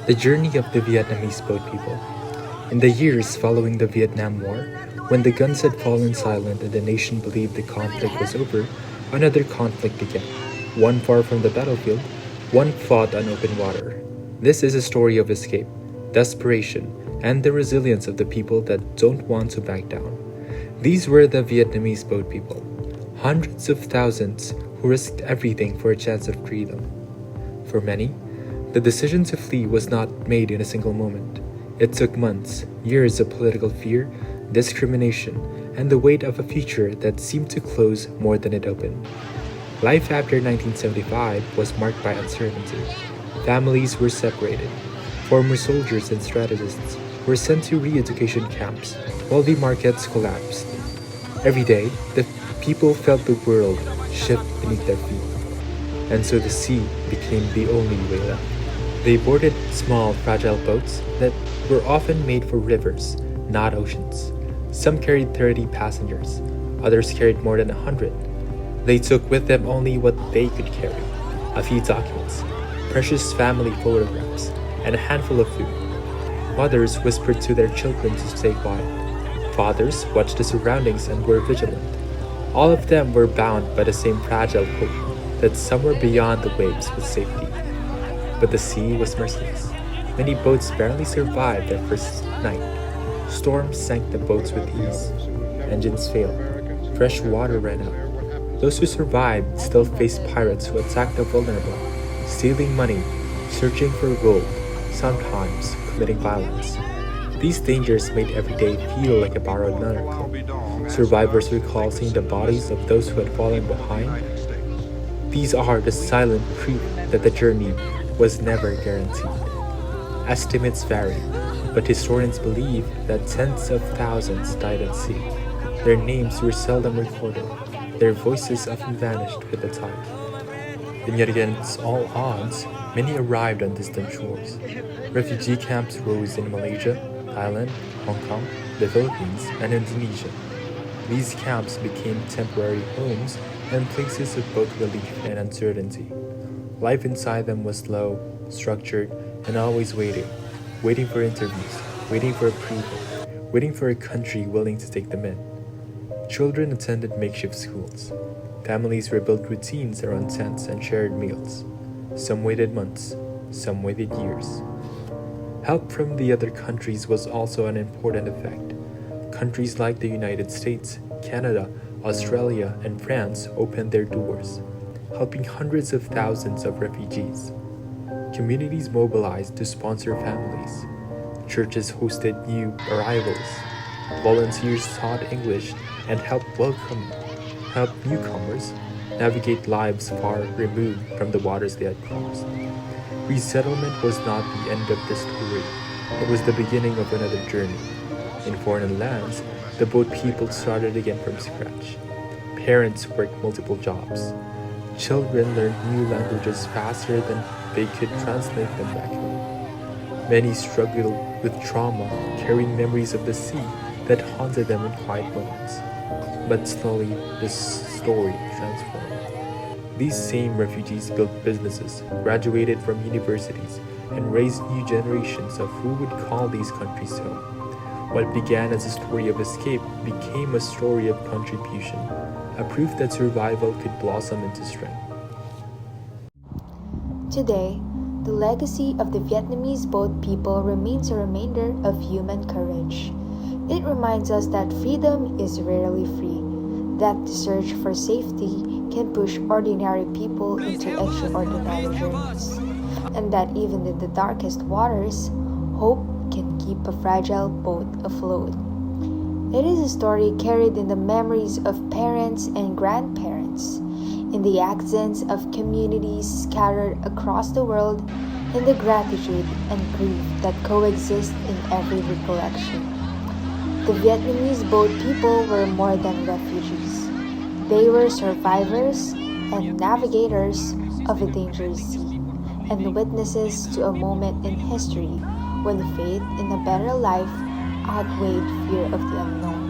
The journey of the Vietnamese boat people. In the years following the Vietnam War, when the guns had fallen silent and the nation believed the conflict was over, another conflict began. One far from the battlefield, one fought on open water. This is a story of escape, desperation, and the resilience of the people that don't want to back down. These were the Vietnamese boat people, hundreds of thousands who risked everything for a chance of freedom. For many, the decision to flee was not made in a single moment. It took months, years of political fear, discrimination, and the weight of a future that seemed to close more than it opened. Life after 1975 was marked by uncertainty. Families were separated. Former soldiers and strategists were sent to re-education camps while the markets collapsed. Every day, the people felt the world shift beneath their feet, and so the sea became the only way left. They boarded small, fragile boats that were often made for rivers, not oceans. Some carried 30 passengers, others carried more than 100. They took with them only what they could carry: a few documents, precious family photographs, and a handful of food. Mothers whispered to their children to stay quiet. Fathers watched the surroundings and were vigilant. All of them were bound by the same fragile hope that somewhere beyond the waves was safety. But the sea was merciless. Many boats barely survived their first night. Storms sank the boats with ease. Engines failed. Fresh water ran out. Those who survived still faced pirates who attacked the vulnerable, stealing money, searching for gold, sometimes committing violence. These dangers made every day feel like a borrowed miracle. Survivors recall seeing the bodies of those who had fallen behind. These are the silent proof that the journey was never guaranteed. Estimates vary, but historians believe that tens of thousands died at sea. Their names were seldom recorded. Their voices often vanished with the tide. And yet against all odds, many arrived on distant shores. Refugee camps rose in Malaysia, Thailand, Hong Kong, the Philippines, and Indonesia. These camps became temporary homes and places of both relief and uncertainty. Life inside them was slow, structured, and always waiting for interviews, waiting for approval, waiting for a country willing to take them in. Children attended makeshift schools. Families rebuilt routines around tents and shared meals. Some waited months, some waited years. Help from the other countries was also an important effect. Countries like the United States, Canada, Australia, and France opened their doors, helping hundreds of thousands of refugees. Communities mobilized to sponsor families. Churches hosted new arrivals. Volunteers taught English and helped newcomers navigate lives far removed from the waters they had crossed. Resettlement was not the end of the story. It was the beginning of another journey. In foreign lands, the boat people started again from scratch. Parents worked multiple jobs. Children learned new languages faster than they could translate them back home. Many struggled with trauma, carrying memories of the sea that haunted them in quiet moments. But slowly, this story transformed. These same refugees built businesses, graduated from universities, and raised new generations of who would call these countries home. What began as a story of escape became a story of contribution, a proof that survival could blossom into strength. Today, the legacy of the Vietnamese boat people remains a reminder of human courage. It reminds us that freedom is rarely free, that the search for safety can push ordinary people into extraordinary journeys, and that even in the darkest waters, hope can keep a fragile boat afloat. It is a story carried in the memories of parents and grandparents, in the accents of communities scattered across the world, in the gratitude and grief that coexist in every recollection. The Vietnamese boat people were more than refugees. They were survivors and navigators of a dangerous sea, and witnesses to a moment in history when faith in a better life outweighed fear of the unknown.